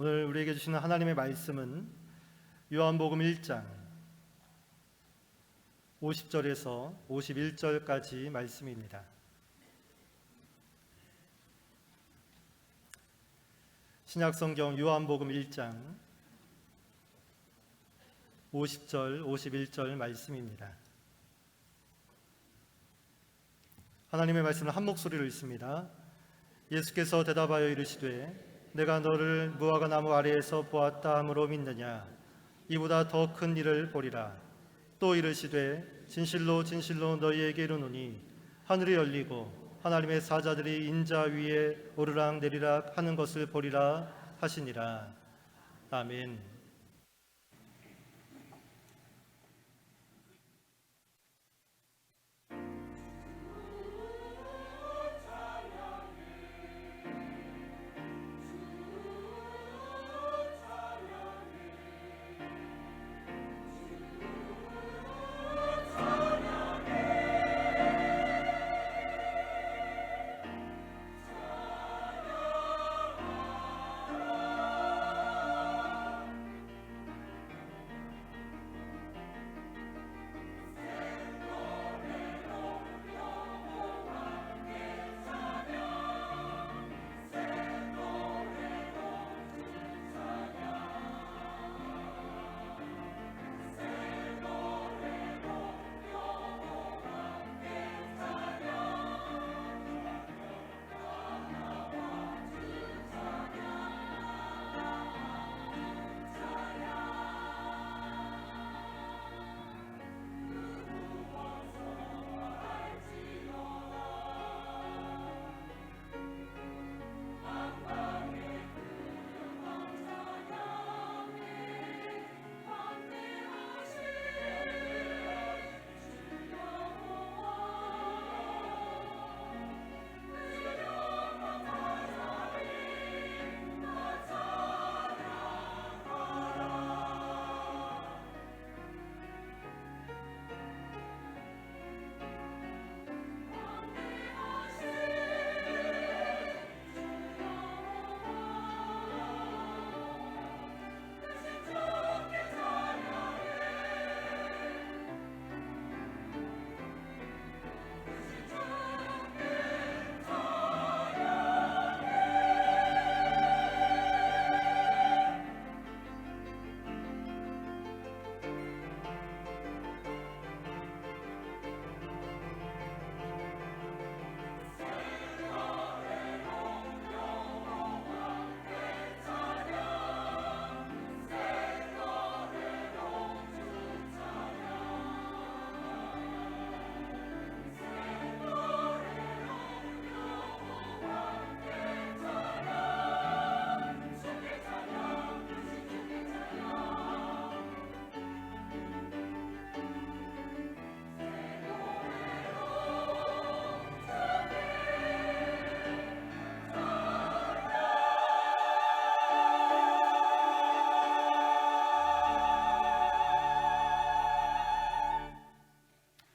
오늘 우리에게 주시는 하나님의 말씀은 요한복음 1장 50절에서 51절까지 말씀입니다. 신약성경 요한복음 1장 50절, 51절 말씀입니다. 하나님의 말씀을 한 목소리로 읽습니다. 예수께서 대답하여 이르시되 내가 너를 무화과 나무 아래에서 보았다 함으로 믿느냐? 이보다 더 큰 일을 보리라. 또 이르시되 진실로 진실로 너희에게 이르노니 하늘이 열리고 하나님의 사자들이 인자 위에 오르락 내리락 하는 것을 보리라 하시니라. 아멘.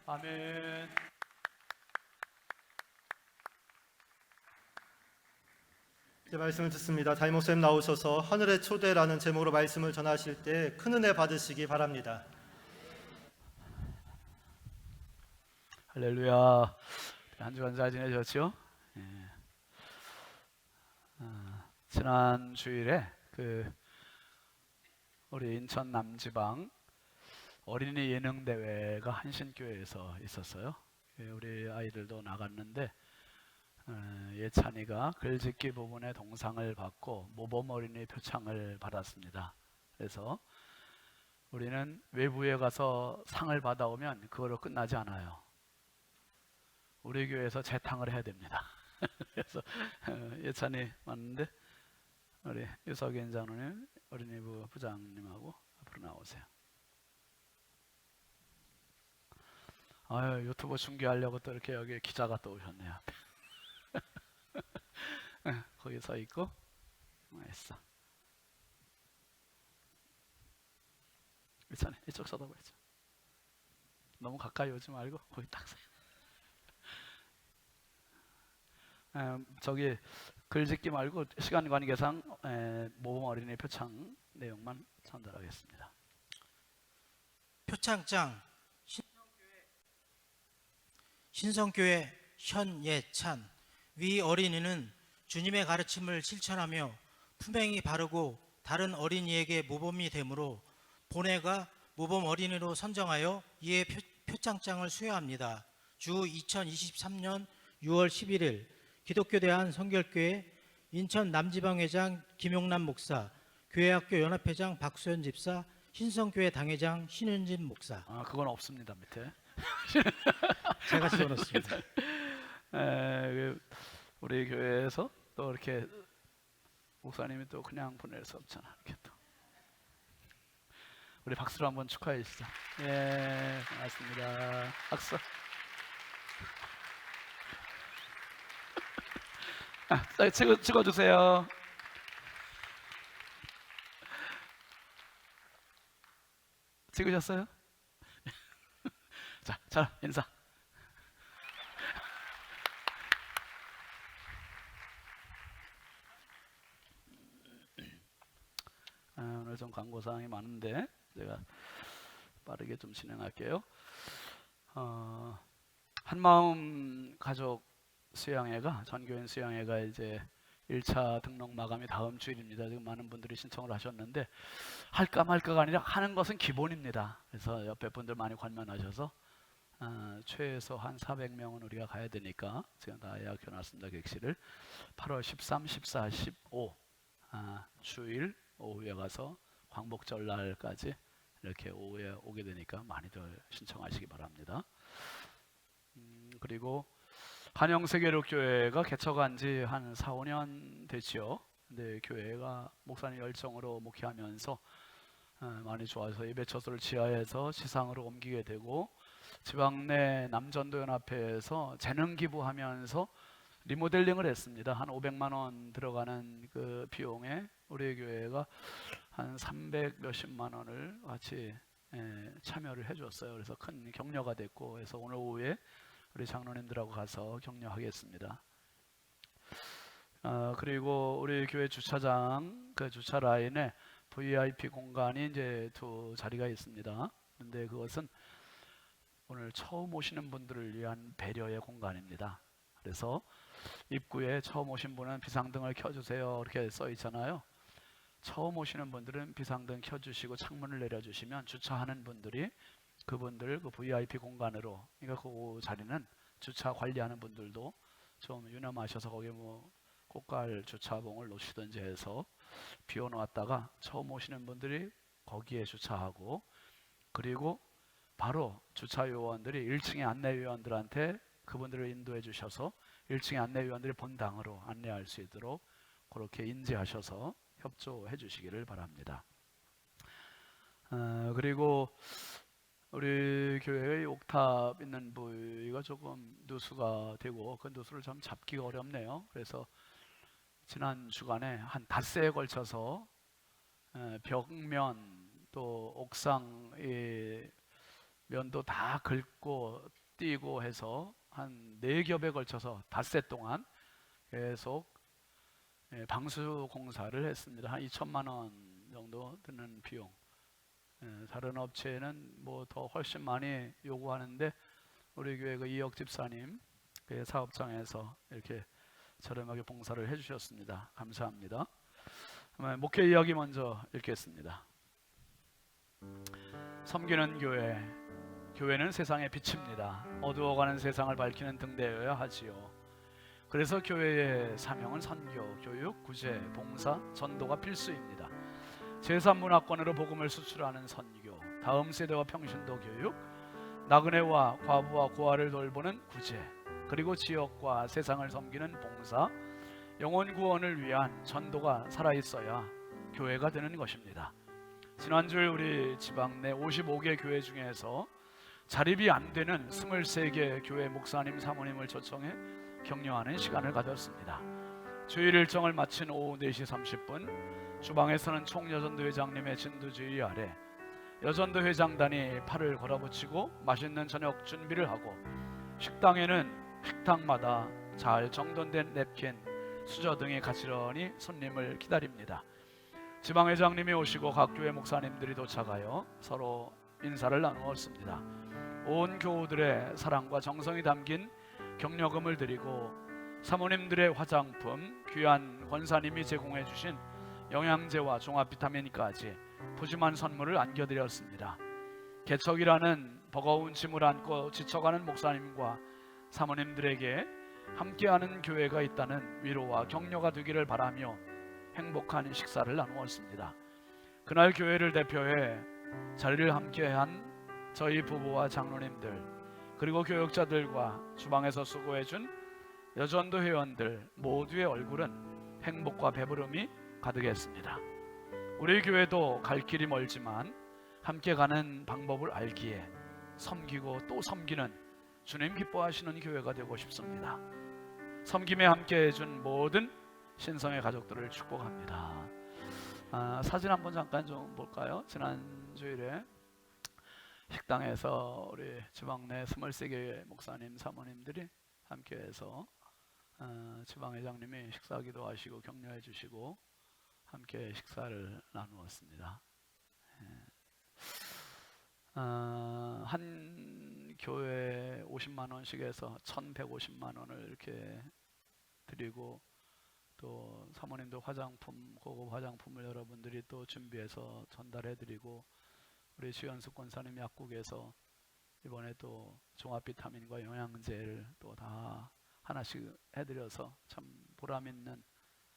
아멘. 이제 말씀을 듣습니다. 담임 목사님 나오셔서 하늘의 초대라는 제목으로 말씀을 전하실 때 큰 은혜 받으시기 바랍니다. 할렐루야. 한 주간 잘 지내셨죠? 예. 지난 주일에 우리 인천 남지방 어린이 예능 대회가 한신교회에서 있었어요. 우리 아이들도 나갔는데 예찬이가 글짓기 부분에 동상을 받고 모범 어린이 표창을 받았습니다. 그래서 우리는 외부에 가서 상을 받아오면 그거로 끝나지 않아요. 우리 교회에서 재탕을 해야 됩니다. 그래서 예찬이 왔는데 우리 유석인 장로님, 어린이부 부장님하고 앞으로 나오세요. 아유, 유튜브 중계하려고 또 이렇게 여기 기자가 또 오셨네요. 거기 서 있고 했어. 예찬이 이쪽 쳐다봐야죠. 너무 가까이 오지 말고 거기 딱 서. 저기 글 짓기 말고 시간 관계상 모범 어린이 표창 내용만 전달하겠습니다. 표창장 신성교회 현예찬. 위 어린이는 주님의 가르침을 실천하며 품행이 바르고 다른 어린이에게 모범이 되므로 본회가 모범 어린이로 선정하여 이에 표창장을 수여합니다. 주 2023년 6월 11일 기독교 대한 성결교회 인천 남지방회장 김용남 목사, 교회학교 연합회장 박수현 집사, 신성교회 당회장 신은진 목사. 그건 없습니다. 밑에. 제가 지어놨습니다. 우리 교회에서 또 이렇게 목사님이 또 그냥 보낼 수 없잖아. 이렇게 또 우리 박수로 한번 축하해 주시죠. 예, 고맙습니다. 박수. 찍어주세요. 찍으셨어요? 자, 인사. 오늘 좀 광고 사항이 많은데 제가 빠르게 좀 진행할게요. 한마음 가족 수양회가 전교인 수양회가 이제 1차 등록 마감이 다음 주일입니다. 지금 많은 분들이 신청을 하셨는데 할까 말까가 아니라 하는 것은 기본입니다. 그래서 옆에 분들 많이 관면하셔서 최소 한 400명은 우리가 가야 되니까 지금 다 예약해 놨습니다. 객실을 8월 13, 14, 15 주일 오후에 가서 광복절 날까지 이렇게 오후에 오게 되니까 많이들 신청하시기 바랍니다. 그리고 한영세계로교회가 개척한 지 한 4, 5년 됐지요. 근데 교회가 목사님 열정으로 목회하면서 많이 좋아서 예배처소를 지하에서 지상으로 옮기게 되고 지방 내 남전도연합회에서 재능 기부하면서 리모델링을 했습니다. 한 500만 원 들어가는 그 비용에 우리 교회가 한 300 몇십만 원을 같이 참여를 해줬어요. 그래서 큰 격려가 됐고, 그래서 오늘 오후에 우리 장로님들하고 가서 격려하겠습니다. 그리고 우리 교회 주차장 그 주차 라인에 VIP 공간이 이제 2자리가 있습니다. 근데 그것은 오늘 처음 오시는 분들을 위한 배려의 공간입니다. 그래서 입구에 처음 오신 분은 비상등을 켜주세요 이렇게 써 있잖아요. 처음 오시는 분들은 비상등 켜주시고 창문을 내려주시면 주차하는 분들이 그분들 그 VIP 공간으로, 그러니까 그 자리는 주차 관리하는 분들도 좀 유념하셔서 거기 뭐 꽃갈 주차봉을 놓으시든지 해서 비워놓았다가 처음 오시는 분들이 거기에 주차하고, 그리고 바로 주차 요원들이 1층의 안내 요원들한테 그분들을 인도해 주셔서 1층의 안내 요원들이 본당으로 안내할 수 있도록 그렇게 인지하셔서 협조해 주시기를 바랍니다. 그리고 우리 교회의 옥탑 있는 부위가 조금 누수가 되고 그 누수를 좀 잡기가 어렵네요. 그래서 지난 주간에 한 닷새에 걸쳐서 벽면 또 옥상의 면도 다 긁고 띄고 해서 한 4겹에 걸쳐서 닷새 동안 계속 방수 공사를 했습니다. 한 2천만 원 정도 드는 비용. 다른 업체는 뭐 더 훨씬 많이 요구하는데 우리 교회 그 이혁 집사님 그 사업장에서 이렇게 저렴하게 봉사를 해주셨습니다. 감사합니다. 목회 이야기 먼저 읽겠습니다. 섬기는 교회. 교회는 세상의 빛입니다. 어두워가는 세상을 밝히는 등 되어야 하지요. 그래서 교회의 사명은 선교, 교육, 구제, 봉사, 전도가 필수입니다. 제3문화권으로 복음을 수출하는 선교, 다음 세대와 평신도 교육, 나그네와 과부와 고아를 돌보는 구제, 그리고 지역과 세상을 섬기는 봉사, 영혼 구원을 위한 전도가 살아있어야 교회가 되는 것입니다. 지난주에 우리 지방 내 55개 교회 중에서 자립이 안 되는 23개 교회 목사님, 사모님을 초청해 격려하는 시간을 가졌습니다. 주일 일정을 마친 오후 4시 30분 주방에서는 총여전도 회장님의 진두지휘 아래 여전도 회장단이 팔을 걸어붙이고 맛있는 저녁 준비를 하고, 식당에는 식탁마다 잘 정돈된 냅킨, 수저 등이 가지런히 손님을 기다립니다. 지방회장님이 오시고 각 교회 목사님들이 도착하여 서로 인사를 나누었습니다. 온 교우들의 사랑과 정성이 담긴 격려금을 드리고 사모님들의 화장품, 귀한 권사님이 제공해 주신 영양제와 종합 비타민까지 푸짐한 선물을 안겨드렸습니다. 개척이라는 버거운 짐을 안고 지쳐가는 목사님과 사모님들에게 함께하는 교회가 있다는 위로와 격려가 되기를 바라며 행복한 식사를 나누었습니다. 그날 교회를 대표해 자리를 함께한 저희 부부와 장로님들, 그리고 교역자들과 주방에서 수고해준 여전도 회원들 모두의 얼굴은 행복과 배부름이 가득했습니다. 우리 교회도 갈 길이 멀지만 함께 가는 방법을 알기에 섬기고 또 섬기는 주님 기뻐하시는 교회가 되고 싶습니다. 섬김에 함께 해준 모든 신성의 가족들을 축복합니다. 사진 한번 잠깐 좀 볼까요? 지난 주일에 식당에서 우리 지방 내 23개 목사님 사모님들이 함께해서 지방회장님이 식사 기도하시고 격려해 주시고 함께 식사를 나누었습니다. 한 교회에 50만 원씩 해서 1,150만 원을 이렇게 드리고, 또 사모님도 화장품, 고급 화장품을 여러분들이 또 준비해서 전달해 드리고, 우리 주연숙 권사님 약국에서 이번에 또 종합 비타민과 영양제를 또 다 하나씩 해드려서 참 보람 있는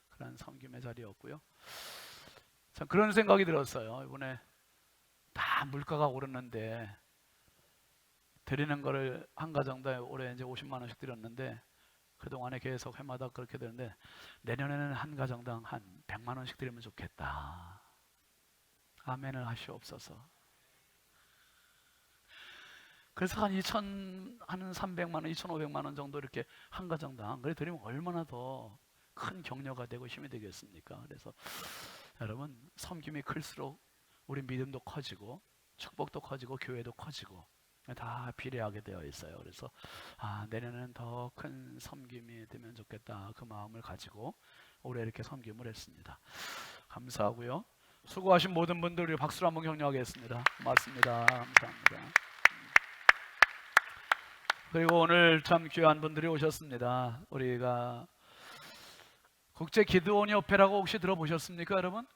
그런 섬김의 자리였고요. 참 그런 생각이 들었어요. 이번에 다 물가가 오르는데 드리는 거를 한 가정당 올해 이제 50만 원씩 드렸는데 그동안에 계속 해마다 그렇게 되는데 내년에는 한 가정당 한 100만 원씩 드리면 좋겠다. 아멘을 하시옵소서. 그래서 한 300만 원, 2,500만 원 정도 이렇게 한 가정당 그래 드리면 얼마나 더 큰 격려가 되고 힘이 되겠습니까? 그래서 여러분, 섬김이 클수록 우리 믿음도 커지고 축복도 커지고 교회도 커지고 다 비례하게 되어 있어요. 그래서 내년에는 더 큰 섬김이 되면 좋겠다, 그 마음을 가지고 올해 이렇게 섬김을 했습니다. 감사하고요. 수고하신 모든 분들 우리 박수로 한번 격려하겠습니다. 고맙습니다. 감사합니다. 그리고 오늘 참 귀한 분들이 오셨습니다. 우리가 국제 기드온 협회라고 혹시 들어보셨습니까, 여러분?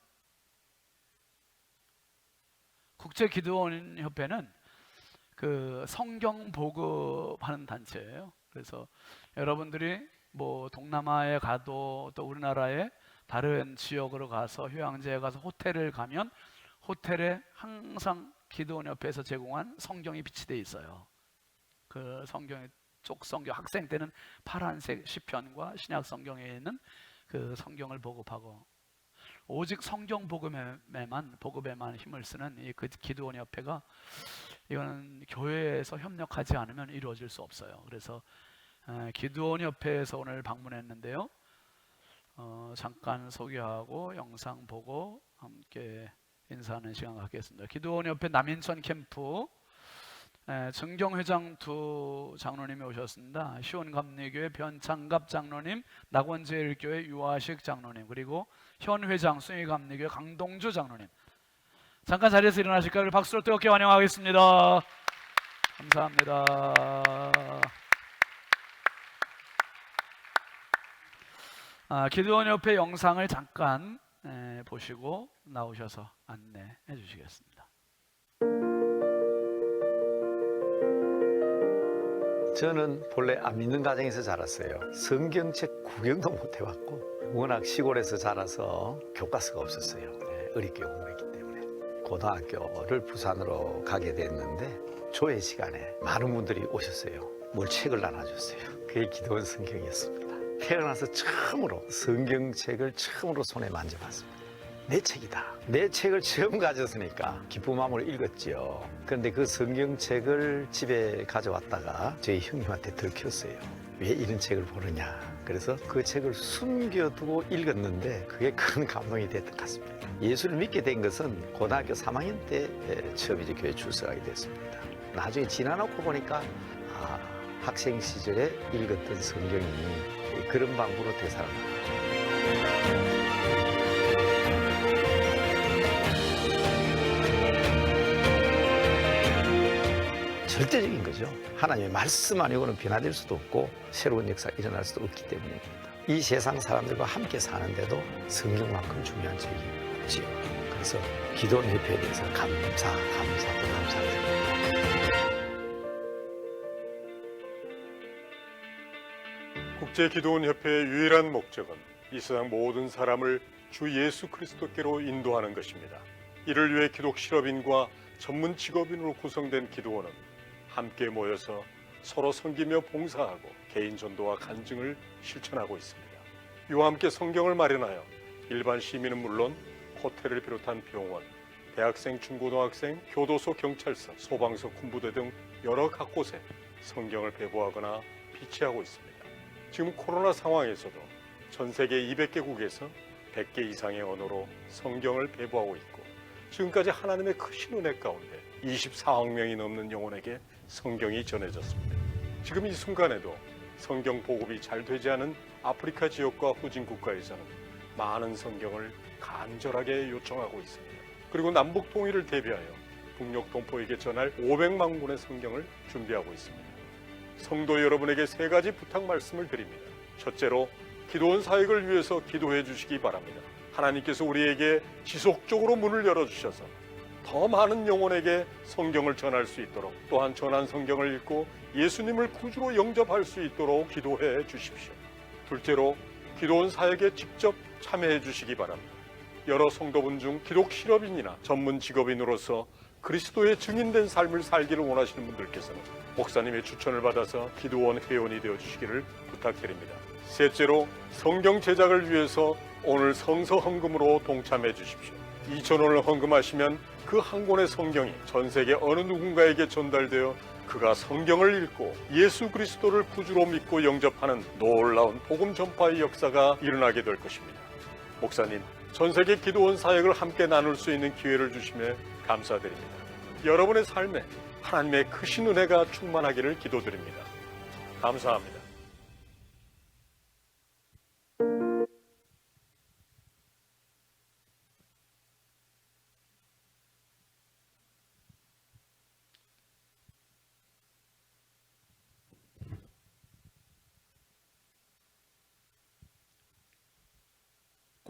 국제 기드온 협회는 그 성경 보급하는 단체예요. 그래서 여러분들이 뭐 동남아에 가도 또 우리나라의 다른 지역으로 가서 휴양지에 가서 호텔을 가면 호텔에 항상 기드온 협회에서 제공한 성경이 비치돼 있어요. 그 성경의 쪽 성경, 학생 때는 파란색 시편과 신약 성경에 있는 그 성경을 보급하고, 오직 성경 보급에만 힘을 쓰는 이 그 기드온 협회가, 이거는 교회에서 협력하지 않으면 이루어질 수 없어요. 그래서 기드온 협회에서 오늘 방문했는데요. 잠깐 소개하고 영상 보고 함께 인사하는 시간 갖겠습니다. 기드온 협회 남인천 캠프 증경회장 두 장로님이 오셨습니다. 시온감리교회 변창갑 장로님, 낙원제일교회 유아식 장로님, 그리고 현회장 순위감리교회 강동주 장로님. 잠깐 자리에서 일어나실까요? 우리 박수로 뜨겁게 환영하겠습니다. 감사합니다. 기드온 협회 영상을 잠깐 보시고 나오셔서 안내해 주시겠습니다. 저는 본래 안 믿는 가정에서 자랐어요. 성경책 구경도 못 해봤고 워낙 시골에서 자라서 교과서가 없었어요. 어렵게 공부했기 때문에 고등학교를 부산으로 가게 됐는데 조회 시간에 많은 분들이 오셨어요. 뭘 책을 나눠줬어요. 그게 기드온 성경이었습니다. 태어나서 처음으로 성경책을 처음으로 손에 만져봤습니다. 내 책이다. 내 책을 처음 가졌으니까 기쁜 마음으로 읽었죠. 그런데 그 성경책을 집에 가져왔다가 저희 형님한테 들켰어요. 왜 이런 책을 보느냐. 그래서 그 책을 숨겨두고 읽었는데 그게 큰 감동이 됐던 것 같습니다. 예수를 믿게 된 것은 고등학교 3학년 때 처음 이제 교회 출석하게 됐습니다. 나중에 지나놓고 보니까 학생 시절에 읽었던 성경이 그런 방법으로 되살아납니다. 절대적인 거죠. 하나님의 말씀 아니고는 변화될 수도 없고 새로운 역사가 일어날 수도 없기 때문입니다. 이 세상 사람들과 함께 사는데도 성경만큼 중요한 적이 없지요. 그래서 기도원 협회에 대해서 감사 또 감사드립니다. 국제기도원협회의 유일한 목적은 이 세상 모든 사람을 주 예수 그리스도께로 인도하는 것입니다. 이를 위해 기독 실업인과 전문 직업인으로 구성된 기도원은 함께 모여서 서로 섬기며 봉사하고 개인 전도와 간증을 실천하고 있습니다. 이와 함께 성경을 마련하여 일반 시민은 물론 호텔을 비롯한 병원, 대학생, 중고등학생, 교도소, 경찰서, 소방서, 군부대 등 여러 곳에 성경을 배부하거나 비치하고 있습니다. 지금 코로나 상황에서도 전 세계 200개국에서 100개 이상의 언어로 성경을 배부하고 있고 지금까지 하나님의 크신 은혜 가운데 24억 명이 넘는 영혼에게 성경이 전해졌습니다. 지금 이 순간에도 성경 보급이 잘 되지 않은 아프리카 지역과 후진 국가에서는 많은 성경을 간절하게 요청하고 있습니다. 그리고 남북 통일을 대비하여 북녘 동포에게 전할 500만 권의 성경을 준비하고 있습니다. 성도 여러분에게 세 가지 부탁 말씀을 드립니다. 첫째로 기도원 사역을 위해서 기도해 주시기 바랍니다. 하나님께서 우리에게 지속적으로 문을 열어주셔서 더 많은 영혼에게 성경을 전할 수 있도록 또한 전한 성경을 읽고 예수님을 구주로 영접할 수 있도록 기도해 주십시오. 둘째로 기도원 사역에 직접 참여해 주시기 바랍니다. 여러 성도분 중 기독 실업인이나 전문 직업인으로서 그리스도의 증인된 삶을 살기를 원하시는 분들께서는 목사님의 추천을 받아서 기도원 회원이 되어 주시기를 부탁드립니다. 셋째로 성경 제작을 위해서 오늘 성서 헌금으로 동참해 주십시오. 2,000원을 헌금하시면 그 한 권의 성경이 전 세계 어느 누군가에게 전달되어 그가 성경을 읽고 예수 그리스도를 구주로 믿고 영접하는 놀라운 복음 전파의 역사가 일어나게 될 것입니다. 목사님, 전 세계 기도원 사역을 함께 나눌 수 있는 기회를 주심에 감사드립니다. 여러분의 삶에 하나님의 크신 은혜가 충만하기를 기도드립니다. 감사합니다.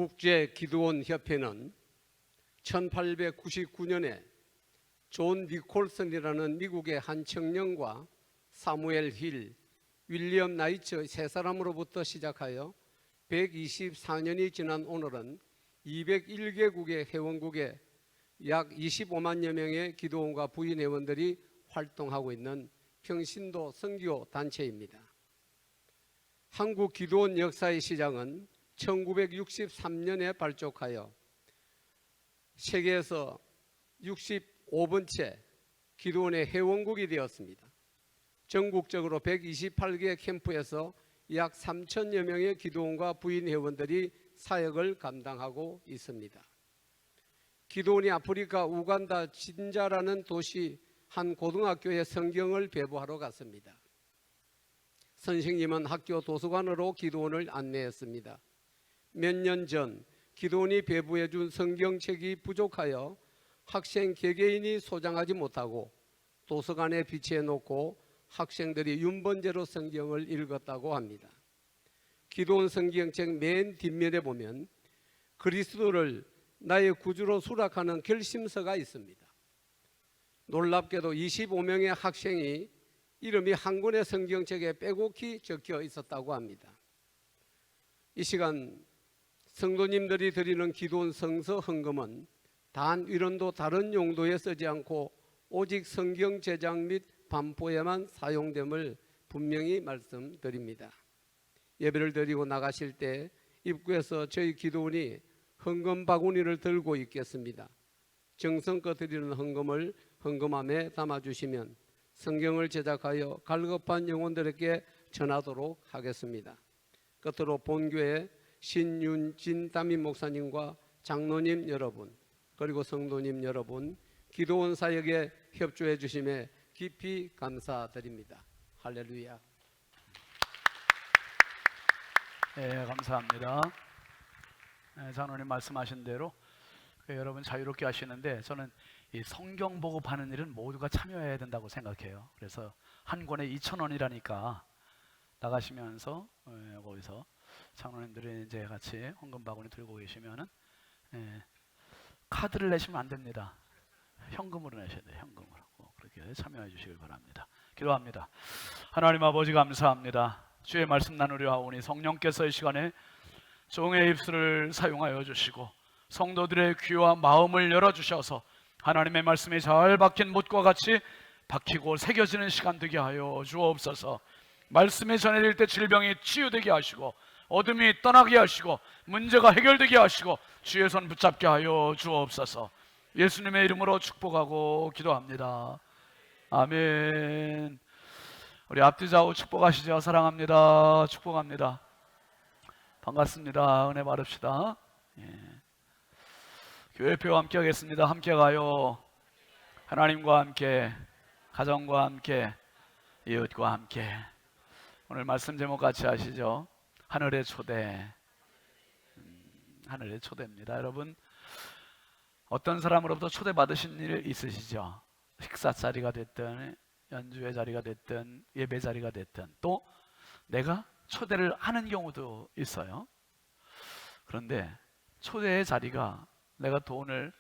국제기도원 협회는 1899년에 존 니콜슨이라는 미국의 한 청년과 사무엘 힐, 윌리엄 나이츠 세 사람으로부터 시작하여 124년이 지난 오늘은 201개국의 회원국에 약 25만여 명의 기도원과 부인 회원들이 활동하고 있는 평신도 선교 단체입니다. 한국 기도원 역사의 시작은 1963년에 발족하여 세계에서 65번째 기도원의 회원국이 되었습니다. 전국적으로 128개 캠프에서 약 3천여 명의 기도원과 부인 회원들이 사역을 감당하고 있습니다. 기도원이 아프리카 우간다 진자라는 도시 한 고등학교에 성경을 배부하러 갔습니다. 선생님은 학교 도서관으로 기도원을 안내했습니다. 몇 년 전 기도원이 배부해 준 성경책이 부족하여 학생 개개인이 소장하지 못하고 도서관에 비치해 놓고 학생들이 윤번제로 성경을 읽었다고 합니다. 기도원 성경책 맨 뒷면에 보면 그리스도를 나의 구주로 수락하는 결심서가 있습니다. 놀랍게도 25명의 학생이 이름이 한 권의 성경책에 빼곡히 적혀 있었다고 합니다. 이 시간 성도님들이 드리는 기도원 성서 헌금은 단 위론도 다른 용도에 쓰지 않고 오직 성경 제작 및 반포에만 사용됨을 분명히 말씀드립니다. 예배를 드리고 나가실 때 입구에서 저희 기도원이 헌금 바구니를 들고 있겠습니다. 정성껏 드리는 헌금을 헌금함에 담아주시면 성경을 제작하여 갈급한 영혼들에게 전하도록 하겠습니다. 끝으로 본교회 신윤진 담임 목사님과 장로님 여러분 그리고 성도님 여러분 기도원 사역에 협조해 주심에 깊이 감사드립니다. 할렐루야. 네, 감사합니다. 네, 장로님 말씀하신 대로 여러분 자유롭게 하시는데 저는 이 성경 보급하는 일은 모두가 참여해야 된다고 생각해요. 그래서 한 권에 2,000원이라니까 나가시면서 거기서 장로님들이 이제 같이 헌금 바구니 들고 계시면은 카드를 내시면 안 됩니다. 현금으로 내셔야 돼요. 현금으로. 그렇게 참여해 주시길 바랍니다. 기도합니다. 하나님 아버지 감사합니다. 주의 말씀 나누려 하오니 성령께서 이 시간에 종의 입술을 사용하여 주시고 성도들의 귀와 마음을 열어주셔서 하나님의 말씀이 잘 박힌 못과 같이 박히고 새겨지는 시간 되게 하여 주옵소서. 말씀이 전해질 때 질병이 치유되게 하시고 어둠이 떠나게 하시고 문제가 해결되게 하시고 주의 손 붙잡게 하여 주옵소서. 예수님의 이름으로 축복하고 기도합니다. 아멘. 우리 앞뒤 좌우 축복하시죠. 사랑합니다. 축복합니다. 반갑습니다. 은혜 바릅시다. 교회표 함께 하겠습니다. 함께 가요. 하나님과 함께, 가정과 함께, 이웃과 함께. 오늘 말씀 제목 같이 하시죠. 하늘의 초대. 하늘의 초대입니다. 여러분 어떤 사람으로부터 초대받으신 일 있으시죠? 식사 자리가 됐든 연주회 자리가 됐든 예배 자리가 됐든 또 내가 초대를 하는 경우도 있어요. 그런데 초대의 자리가 내가 돈을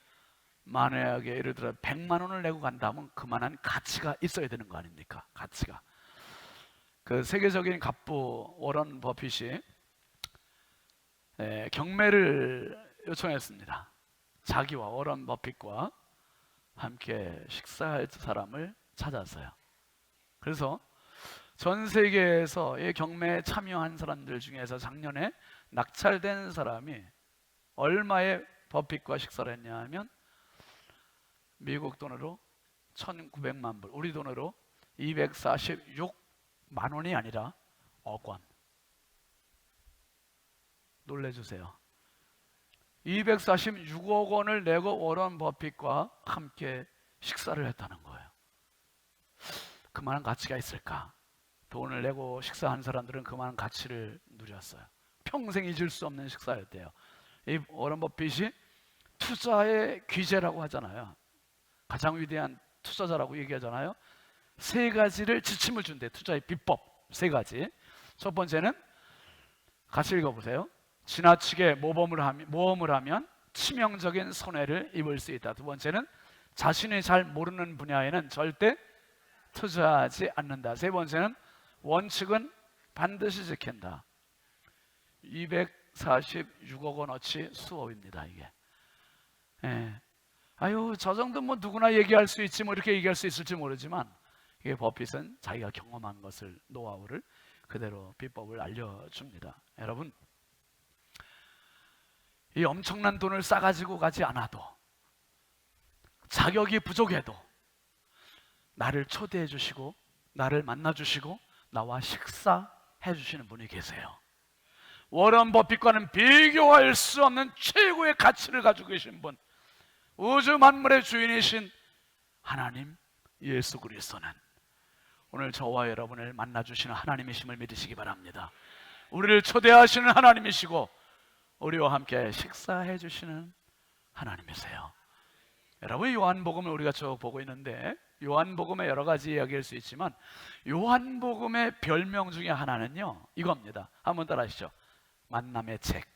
만약에 예를 들어 100만 원을 내고 간다면 그만한 가치가 있어야 되는 거 아닙니까? 가치가. 그 세계적인 갑부 워런 버핏이 경매를 요청했습니다. 자기와 워런 버핏과 함께 식사할 사람을 찾았어요. 그래서 전 세계에서 이 경매에 참여한 사람들 중에서 작년에 낙찰된 사람이 얼마에 버핏과 식사를 했냐 하면 미국 돈으로 1,900만 불, 우리 돈으로 246만 원이 아니라 억 원. 놀래주세요. 246억 원을 내고 워런 버핏과 함께 식사를 했다는 거예요. 그만한 가치가 있을까? 돈을 내고 식사한 사람들은 그만한 가치를 누렸어요. 평생 잊을 수 없는 식사였대요. 이 워런 버핏이 투자의 귀재라고 하잖아요. 가장 위대한 투자자라고 얘기하잖아요. 세 가지를 지침을 준대. 투자의 비법 세 가지. 첫 번째는 같이 읽어보세요. 지나치게 모험을 하면 치명적인 손해를 입을 수 있다. 두 번째는 자신이 잘 모르는 분야에는 절대 투자하지 않는다. 세 번째는 원칙은 반드시 지킨다. 246억 원어치 수업입니다. 이게. 아유, 저 정도 뭐 누구나 얘기할 수 있지 뭐 이렇게 얘기할 수 있을지 모르지만 이게 버핏은 자기가 경험한 것을 노하우를 그대로 비법을 알려줍니다. 여러분 이 엄청난 돈을 싸가지고 가지 않아도 자격이 부족해도 나를 초대해 주시고 나를 만나 주시고 나와 식사해 주시는 분이 계세요. 워런 버핏과는 비교할 수 없는 최고의 가치를 가지고 계신 분, 우주 만물의 주인이신 하나님 예수 그리스도는 오늘 저와 여러분을 만나 주시는 하나님이심을 믿으시기 바랍니다. 우리를 초대하시는 하나님이시고 우리와 함께 식사해 주시는 하나님이세요. 여러분 요한복음을 우리가 쭉 보고 있는데 요한복음의 여러 가지 이야기할 수 있지만 요한복음의 별명 중에 하나는요 이겁니다. 한번 따라 하시죠. 만남의 책.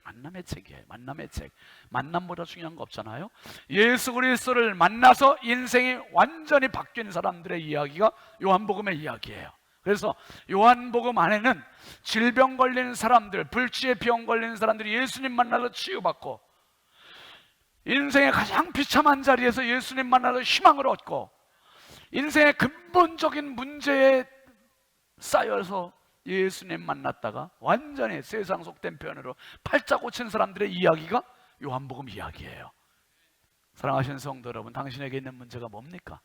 만남의 책이에요. 만남의 책. 만남보다 중요한 거 없잖아요. 예수 그리스도를 만나서 인생이 완전히 바뀐 사람들의 이야기가 요한복음의 이야기예요. 그래서 요한복음 안에는 질병 걸린 사람들, 불치의 병 걸린 사람들이 예수님 만나서 치유받고 인생의 가장 비참한 자리에서 예수님 만나서 희망을 얻고 인생의 근본적인 문제에 쌓여서 예수님 만났다가 완전히 세상 속된 표현으로 팔자 고친 사람들의 이야기가 요한복음 이야기예요. 사랑하시는 성도 여러분, 당신에게 있는 문제가 뭡니까?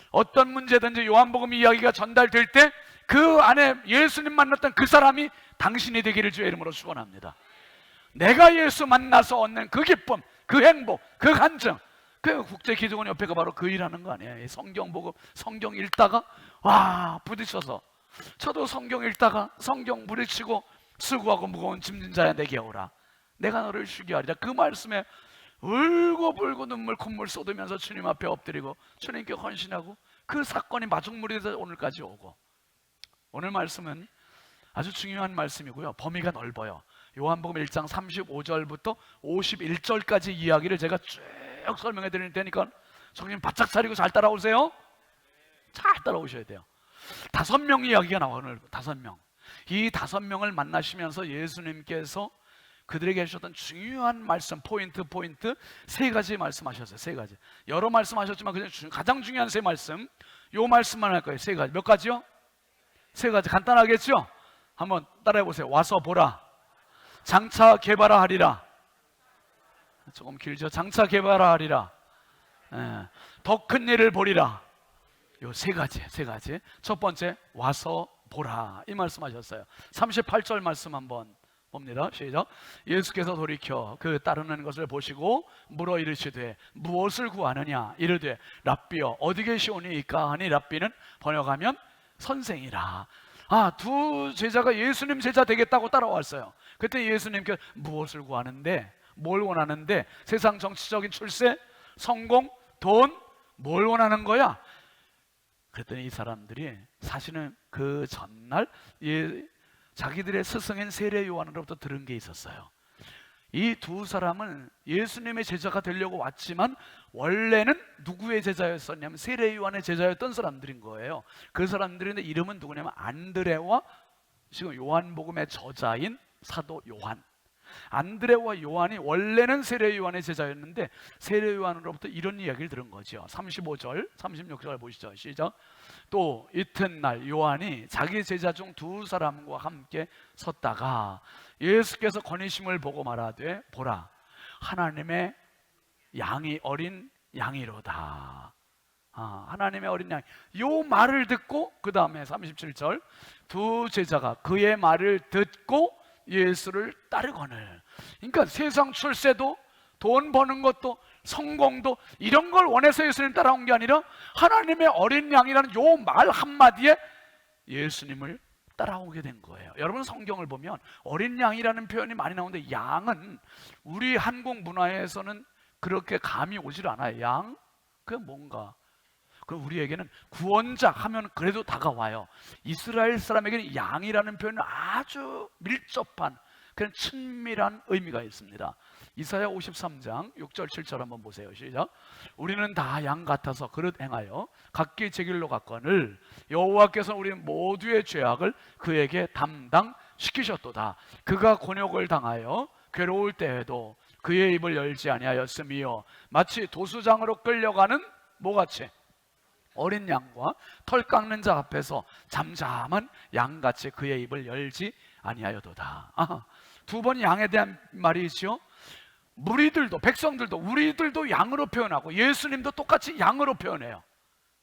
어떤 문제든지 요한복음 이야기가 전달될 때 그 안에 예수님 만났던 그 사람이 당신이 되기를 주의 이름으로 축원합니다. 내가 예수 만나서 얻는 그 기쁨, 그 행복, 그 간증, 그 국제기도원 옆에가 바로 그 일하는 거 아니에요. 성경 보고 성경 읽다가 와 부딪혀서 저도 성경 읽다가 성경 부딪히고 수고하고 무거운 짐진 자야 내게 오라. 내가 너를 쉬게 하리라. 그 말씀에 울고불고 눈물 콧물 쏟으면서 주님 앞에 엎드리고 주님께 헌신하고 그 사건이 마중물이 돼서 오늘까지 오고, 오늘 말씀은 아주 중요한 말씀이고요. 범위가 넓어요. 요한복음 1장 35절부터 51절까지 이야기를 제가 쭉 설명해 드릴 테니까 성님 바짝 차리고 잘 따라오세요. 잘 따라오셔야 돼요. 5명 이야기가 나와요. 오늘 5명. 이 5명을 만나시면서 예수님께서 그들에게 해주셨던 중요한 말씀, 포인트 3가지 말씀하셨어요. 3가지. 여러 말씀하셨지만 그냥 가장 중요한 3말씀, 요 말씀만 할 거예요. 3가지. 몇 가지요? 3가지. 간단하겠죠? 한번 따라해 보세요. 와서 보라. 장차 개발하리라. 조금 길죠? 장차 개발하리라. 더 큰 일을 보리라. 요 3가지. 첫 번째, 와서 보라. 이 말씀하셨어요. 38절 말씀 한번 봅니다. 시작. 예수께서 돌이켜 그 따르는 것을 보시고 물어 이르시되 무엇을 구하느냐. 이르되 랍비여 어디 계시오니이까 하니, 랍비는 번역하면 선생이라. 두 제자가 예수님 제자 되겠다고 따라왔어요. 그때 예수님께 무엇을 구하는데, 뭘 원하는데, 세상 정치적인 출세, 성공, 돈, 뭘 원하는 거야? 그랬더니 이 사람들이 사실은 그 전날 자기들의 스승인 세례 요한으로부터 들은 게 있었어요. 이 2사람은 예수님의 제자가 되려고 왔지만 원래는 누구의 제자였었냐면 세례 요한의 제자였던 사람들인 거예요. 그 사람들인데 이름은 누구냐면 안드레와 지금 요한복음의 저자인 사도 요한. 안드레와 요한이 원래는 세례 요한의 제자였는데 세례 요한으로부터 이런 이야기를 들은 거죠. 35절, 36절 보시죠. 시작. 또 이튿날 요한이 자기 제자 중 2사람과 함께 섰다가 예수께서 거니심을 보고 말하되 보라 하나님의 양이 어린 양이로다. 하나님의 어린 양. 요 말을 듣고 그 다음에 37절 2 제자가 그의 말을 듣고 예수를 따르거늘. 그러니까 세상 출세도 돈 버는 것도 성공도 이런 걸 원해서 예수님 따라온 게 아니라 하나님의 어린 양이라는 요 말 한마디에 예수님을 따라오게 된 거예요. 여러분 성경을 보면 어린 양이라는 표현이 많이 나오는데 양은 우리 한국 문화에서는 그렇게 감이 오질 않아요. 양? 그게 뭔가. 그럼 우리에게는 구원자 하면 그래도 다가와요. 이스라엘 사람에게는 양이라는 표현은 아주 밀접한 그런 친밀한 의미가 있습니다. 이사야 53장 6절 7절 한번 보세요. 시작. 우리는 다 양 같아서 그릇 행하여 각기 제 길로 갔거늘 여호와께서 우리 모두의 죄악을 그에게 담당시키셨도다. 그가 곤욕을 당하여 괴로울 때에도 그의 입을 열지 아니하였으며 마치 도수장으로 끌려가는 뭐같이 어린 양과 털 깎는 자 앞에서 잠잠한 양같이 그의 입을 열지 아니하여도다. 2번 양에 대한 말이죠. 무리들도 백성들도 우리들도 양으로 표현하고 예수님도 똑같이 양으로 표현해요.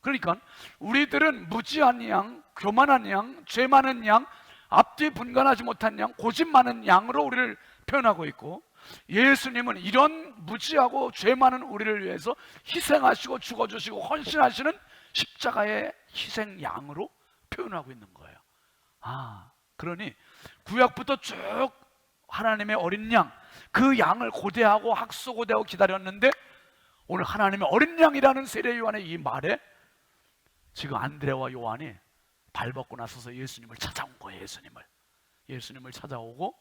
그러니까 우리들은 무지한 양, 교만한 양, 죄 많은 양, 앞뒤 분간하지 못한 양, 고집 많은 양으로 우리를 표현하고 있고, 예수님은 이런 무지하고 죄 많은 우리를 위해서 희생하시고 죽어주시고 헌신하시는 십자가의 희생 양으로 표현하고 있는 거예요. 그러니 구약부터 쭉 하나님의 어린 양, 그 양을 고대하고 학수고대하고 기다렸는데 오늘 하나님의 어린 양이라는 세례 요한의 이 말에 지금 안드레와 요한이 발벗고 나서서 예수님을 찾아온 거예요. 예수님을 찾아오고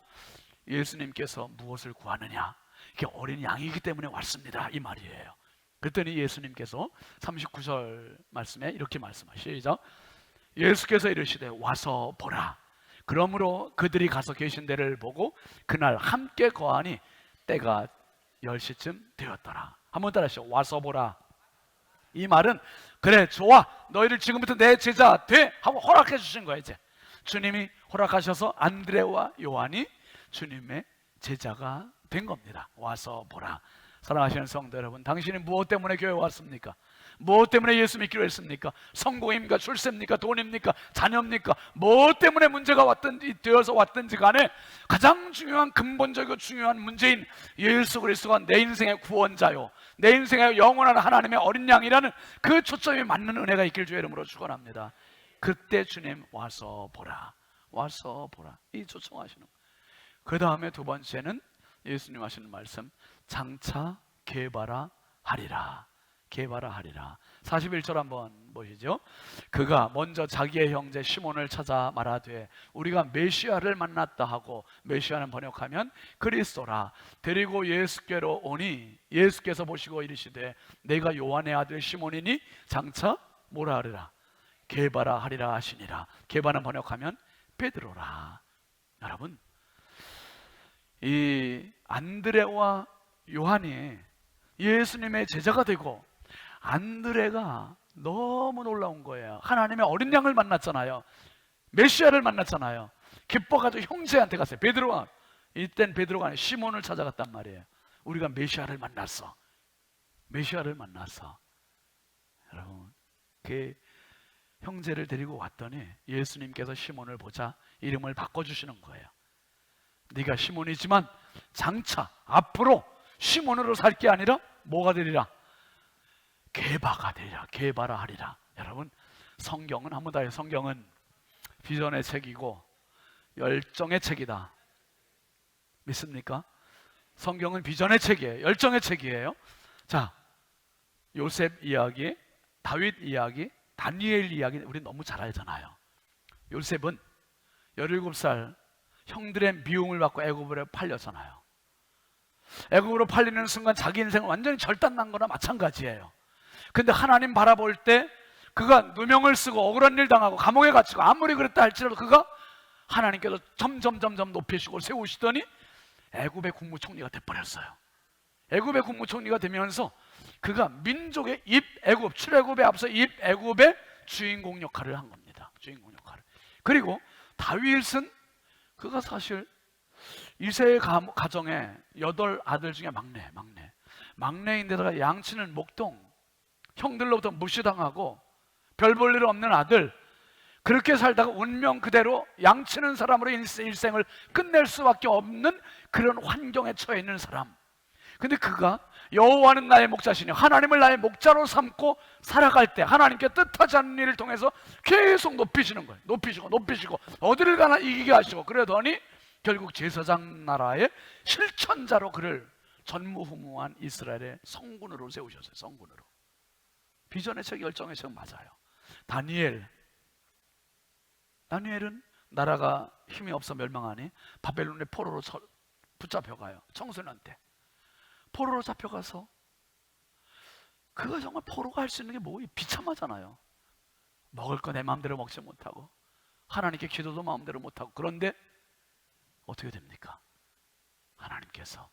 예수님께서 무엇을 구하느냐, 이게 어린 양이기 때문에 왔습니다, 이 말이에요. 그랬더니 예수님께서 39절 말씀에 이렇게 말씀하시죠. 예수께서 이르시되 와서 보라. 그러므로 그들이 가서 계신 데를 보고 그날 함께 거하니 때가 10시쯤 되었더라. 한번 따라하시죠. 와서 보라. 이 말은 그래 좋아, 너희를 지금부터 내 제자 돼 하고 허락해 주신 거예요. 이제 주님이 허락하셔서 안드레와 요한이 주님의 제자가 된 겁니다. 와서 보라. 사랑하시는 성도 여러분, 당신이 무엇 때문에 교회에 왔습니까? 무엇 때문에 예수 믿기로 했습니까? 성공입니까? 출세입니까? 돈입니까? 자녀입니까? 무엇 때문에 문제가 되어서 왔든지 간에 가장 중요한 근본적이고 중요한 문제인 예수 그리스도가 내 인생의 구원자요, 내 인생의 영원한 하나님의 어린 양이라는 그 초점이 맞는 은혜가 있길 주의 이름으로 축원합니다. 그때 주님 와서 보라, 와서 보라, 이 초청하시는 거예요. 그 다음에 두 번째는 예수님 하시는 말씀, 장차 게바라 하리라, 게바라 하리라. 41절 한번 보시죠. 그가 먼저 자기의 형제 시몬을 찾아 말하되 우리가 메시아를 만났다 하고, 메시아는 번역하면 그리스도라, 데리고 예수께로 오니 예수께서 보시고 이르시되 내가 요한의 아들 시몬이니 장차 뭐라 하리라, 게바라 하리라 하시니라. 게바는 번역하면 베드로라. 여러분, 이 안드레와 요한이 예수님의 제자가 되고, 안드레가 너무 놀라운 거예요. 하나님의 어린 양을 만났잖아요. 메시아를 만났잖아요. 기뻐가지고 형제한테 갔어요. 베드로가, 이땐 베드로가 아니라 시몬을 찾아갔단 말이에요. 우리가 메시아를 만났어, 메시아를 만났어. 여러분, 그 형제를 데리고 왔더니 예수님께서 시몬을 보자 이름을 바꿔주시는 거예요. 네가 시몬이지만 장차 앞으로 시몬으로 살 게 아니라 뭐가 되리라, 게바가 되리라, 게바라 하리라. 여러분, 성경은, 한번 더 해요. 성경은 비전의 책이고 열정의 책이다. 믿습니까? 성경은 비전의 책이에요. 열정의 책이에요. 자, 요셉 이야기, 다윗 이야기, 다니엘 이야기 우리 너무 잘 알잖아요. 요셉은 17살 형들의 미움을 받고 애굽으로 팔렸잖아요. 애굽으로 팔리는 순간 자기 인생은 완전히 절단난 거나 마찬가지예요. 근데 하나님 바라볼 때 그가 누명을 쓰고 억울한 일 당하고 감옥에 갇히고 아무리 그랬다 할지라도 그가 하나님께서 점점 높이시고 세우시더니 애굽의 국무총리가 돼버렸어요. 애굽의 국무총리가 되면서 그가 민족의 입애굽, 출애굽에 앞서 입애굽의 주인공 역할을 한 겁니다. 주인공 역할을. 그리고 다윗은 그가 사실 이세의 가정의 8아들 중에 막내인데다가 양치는 목동, 형들로부터 무시당하고 별 볼 일 없는 아들, 그렇게 살다가 운명 그대로 양치는 사람으로 일생을 끝낼 수밖에 없는 그런 환경에 처해 있는 사람. 근데 그가 여호와는 나의 목자시니 하나님을 나의 목자로 삼고 살아갈 때 하나님께 뜻하지 않는 일을 통해서 계속 높이시는 거예요. 높이시고 어디를 가나 이기게 하시고, 그러더니 결국 제사장 나라의 실천자로 그를 전무후무한 이스라엘의 성군으로 세우셨어요. 성군으로. 비전의 책, 열정의 책 맞아요. 다니엘은 나라가 힘이 없어 멸망하니 바벨론의 포로로 붙잡혀가요. 청소년 때 포로로 잡혀가서, 그가 정말 포로가 할 수 있는 게 뭐, 비참하잖아요. 먹을 거 내 마음대로 먹지 못하고 하나님께 기도도 마음대로 못하고. 그런데 어떻게 됩니까? 하나님께서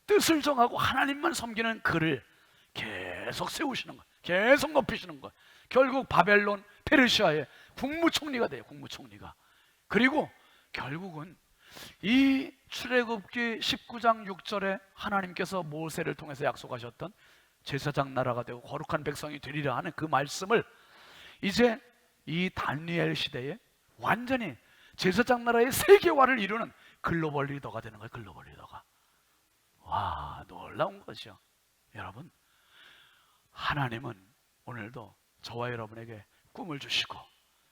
뜻을 정하고 하나님만 섬기는 그를 계속 세우시는 거예요. 계속 높이시는 거예요. 결국 바벨론, 페르시아의 국무총리가 돼요. 국무총리가. 그리고 결국은 이 출애굽기 19장 6절에 하나님께서 모세를 통해서 약속하셨던 제사장 나라가 되고 거룩한 백성이 되리라 하는 그 말씀을 이제 이 다니엘 시대에 완전히 제사장 나라의 세계화를 이루는 글로벌 리더가 되는 거예요. 글로벌 리더가. 와, 놀라운 거죠. 여러분, 하나님은 오늘도 저와 여러분에게 꿈을 주시고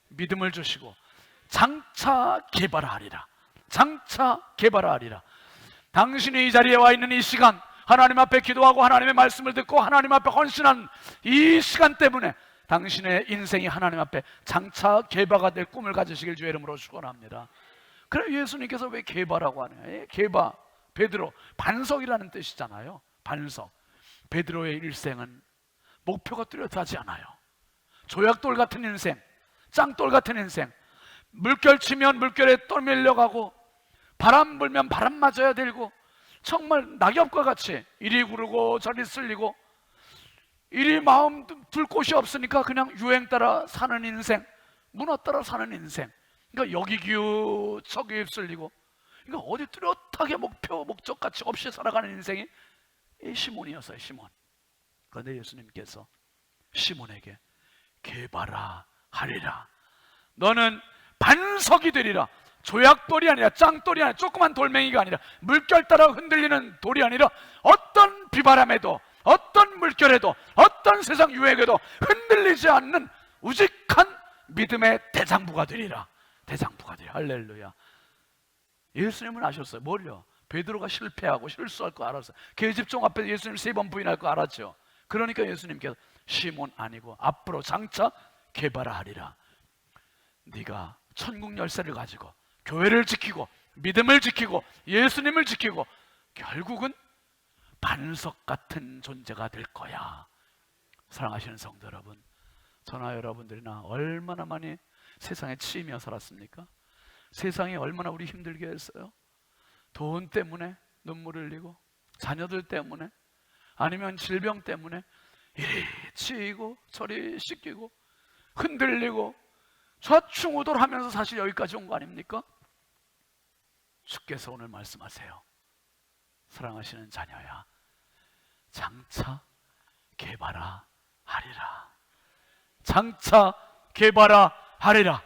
믿음을 주시고 장차 개발하리라, 장차 개발하리라. 당신이 이 자리에 와 있는 이 시간, 하나님 앞에 기도하고 하나님의 말씀을 듣고 하나님 앞에 헌신한 이 시간 때문에 당신의 인생이 하나님 앞에 장차 개바가 될 꿈을 가지시길 주의 이름으로 축원합니다. 그래, 예수님께서 왜 개바라고 하냐? 개바, 베드로, 반석이라는 뜻이잖아요. 반석. 베드로의 일생은 목표가 뚜렷하지 않아요. 조약돌 같은 인생, 짱돌 같은 인생, 물결 치면 물결에 떠밀려가고 바람 불면 바람 맞아야 되고, 정말 낙엽과 같이 이리 구르고 저리 쓸리고, 이리 마음 둘 곳이 없으니까 그냥 유행 따라 사는 인생, 문화 따라 사는 인생. 그러니까 여기 기우 저기 휩쓸리고, 그러니까 어디 뚜렷하게 목표 목적 가치 없이 살아가는 인생이 이 시몬이었어요. 시몬. 그런데 예수님께서 시몬에게 개바라 하리라, 너는 반석이 되리라. 조약돌이 아니라, 짱돌이 아니라, 조그만 돌멩이가 아니라, 물결 따라 흔들리는 돌이 아니라, 어떤 비바람에도, 어떤 물결에도, 어떤 세상 유행에도 흔들리지 않는 우직한 믿음의 대장부가 되리라. 대장부가 되리라. 할렐루야. 예수님은 아셨어요. 뭘요? 베드로가 실패하고 실수할 거 알았어요. 계집종 앞에 예수님 3번 부인할 거 알았죠. 그러니까 예수님께서 시몬 아니고 앞으로 장차 개발하리라. 네가 천국 열쇠를 가지고 교회를 지키고 믿음을 지키고 예수님을 지키고 결국은 반석 같은 존재가 될 거야. 사랑하시는 성도 여러분, 저나 여러분들이나 얼마나 많이 세상에 치이며 살았습니까? 세상이 얼마나 우리 힘들게 했어요. 돈 때문에 눈물 흘리고, 자녀들 때문에, 아니면 질병 때문에 이리 치이고 저리 씻기고 흔들리고 좌충우돌하면서 사실 여기까지 온 거 아닙니까? 주께서 오늘 말씀하세요. 사랑하시는 자녀야, 장차 개발하 하리라. 장차 개발하 하리라.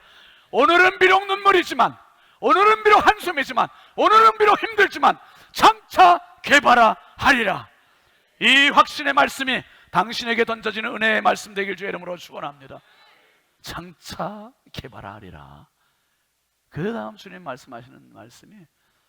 오늘은 비록 눈물이지만, 오늘은 비록 한숨이지만, 오늘은 비록 힘들지만 장차 개발하 하리라. 이 확신의 말씀이 당신에게 던져지는 은혜의 말씀 되길 주의 이름으로 축원합니다. 장차 개발하리라. 그 다음 주님 말씀하시는 말씀이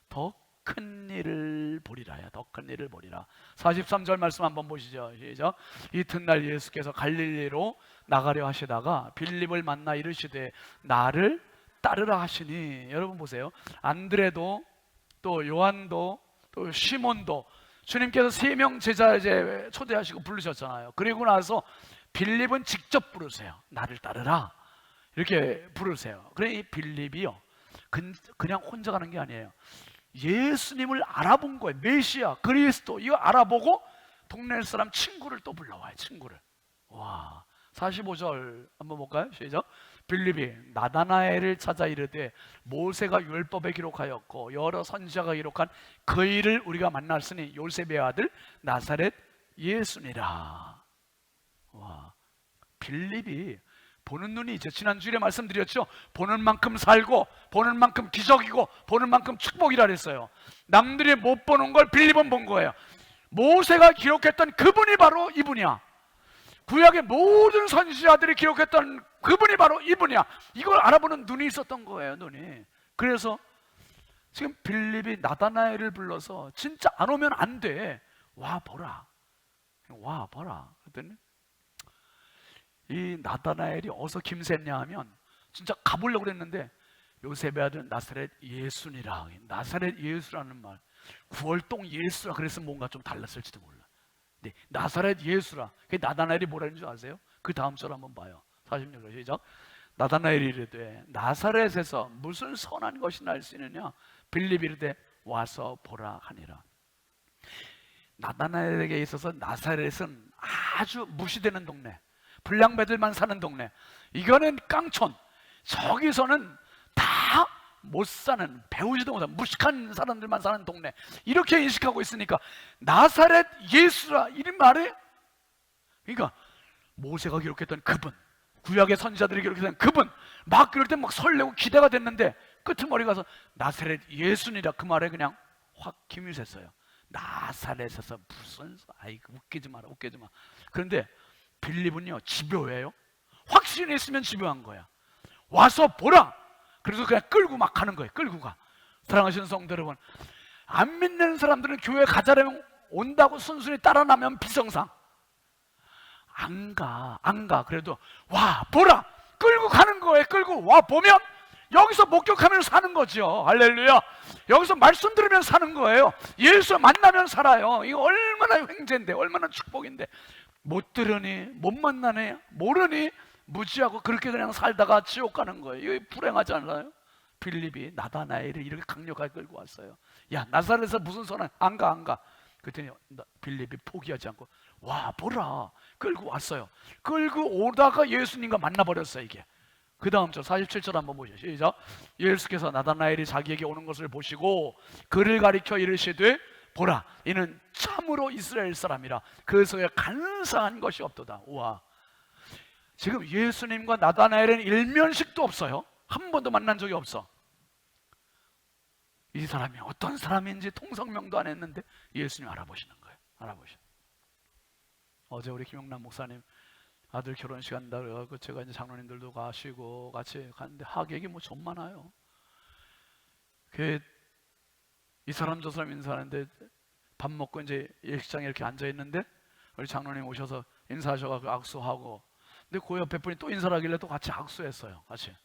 더 큰 일을 보리라야. 더 큰 일을 보리라. 43절 말씀 한번 보시죠. 시작. 이튿날 예수께서 갈릴리로 나가려 하시다가 빌립을 만나 이르시되 나를 따르라 하시니, 여러분 보세요. 안드레도 또 요한도 또 시몬도 주님께서 3명 제자 이제 초대하시고 부르셨잖아요. 그리고 나서 빌립은 직접 부르세요. 나를 따르라 이렇게 부르세요. 그래 이 빌립이요 그냥 혼자 가는 게 아니에요. 예수님을 알아본 거예요. 메시아 그리스도 이거 알아보고 동네 사람 친구를 또 불러와요. 친구를. 와, 45절 한번 볼까요? 시작. 빌립이 나다나엘을 찾아 이르되 모세가 율법에 기록하였고 여러 선지자가 기록한 그 일을 우리가 만났으니 요셉의 아들 나사렛 예수니라. 와, 빌립이 보는 눈이 이제 지난주에 말씀드렸죠. 보는 만큼 살고 보는 만큼 기적이고 보는 만큼 축복이라 그랬어요. 남들이 못 보는 걸 빌립은 본 거예요. 모세가 기록했던 그분이 바로 이분이야. 구약의 모든 선지자들이 기록했던 그분이 바로 이분이야. 이걸 알아보는 눈이 있었던 거예요. 눈이. 그래서 지금 빌립이 나다나엘을 불러서 진짜 안 오면 안 돼. 와 보라. 와 보라. 그랬더니 이 나다나엘이 어서 김새냐 하면 진짜 가보려고 그랬는데 요셉의 아들 나사렛 예수니라. 나사렛 예수라는 말, 9월동 예수라 그래서 뭔가 좀 달랐을지도 몰라. 네, 나사렛 예수라. 그 나다나엘이 뭐라는 줄 아세요? 그 다음 절 한번 봐요. 46절 시작. 나다나엘이 이르되 나사렛에서 무슨 선한 것이 날 수 있느냐? 빌립이 이르되 와서 보라 하니라. 나다나엘에게 있어서 나사렛은 아주 무시되는 동네, 불량배들만 사는 동네, 이거는 깡촌, 저기서는 다 못 사는, 배우지도 못한 무식한 사람들만 사는 동네, 이렇게 인식하고 있으니까 나사렛 예수라 이 말에, 그러니까 모세가 기록했던 그분, 구약의 선지자들이 기록했던 그분, 막 그럴 때 막 설레고 기대가 됐는데 끄트머리 가서 나사렛 예수니라 그 말에 그냥 확 김이 샜어요. 나사렛에서 무슨, 아이 웃기지 마라 웃기지 마. 그런데 빌립은요 집요해요. 확신이 있으면 집요한 거야. 와서 보라. 그래서 그냥 끌고 막 가는 거예요. 끌고 가. 사랑하시는 성도 여러분, 안 믿는 사람들은 교회 가자라면 온다고 순순히 따라 나면 비성상. 안 가. 그래도 와 보라. 끌고 가는 거예요. 끌고 와 보면 여기서 목격하면 사는 거죠. 할렐루야. 여기서 말씀 들으면 사는 거예요. 예수 만나면 살아요. 이거 얼마나 횡재인데, 얼마나 축복인데. 못 들으니, 못 만나니, 모르니 무지하고 그렇게 그냥 살다가 지옥 가는 거예요. 이거 불행하지 않아요? 빌립이 나다나엘을 이렇게 강력하게 끌고 왔어요. 야 나사렛에서 무슨 선한, 안 가. 그랬더니 빌립이 포기하지 않고 와 보라. 끌고 왔어요. 끌고 오다가 예수님과 만나버렸어요. 이게 그 다음 절 47절 한번 보시죠. 시작. 예수께서 나다나엘이 자기에게 오는 것을 보시고 그를 가리켜 이르시되 보라, 이는 참으로 이스라엘 사람이라 그 속에 간사한 것이 없도다. 우와, 지금 예수님과 나다나엘은 일면식도 없어요. 한 번도 만난 적이 없어. 이 사람이 어떤 사람인지 통성명도 안 했는데 예수님 알아보시는 거예요. 알아보셔. 어제 우리 김용남 목사님 아들 결혼식 한다 그래가지고 제가 이제 장로님들도 가시고 같이 갔는데 하객이 뭐 좀 많아요. 이 사람 저 사람 인사하는데 밥 먹고 이제 예식장에 이렇게 앉아 있는데 우리 장로님 오셔서 인사하셔가지고 악수하고, 근데 그 옆에 분이 또 인사를 하길래 또 같이 악수했어요. 같이.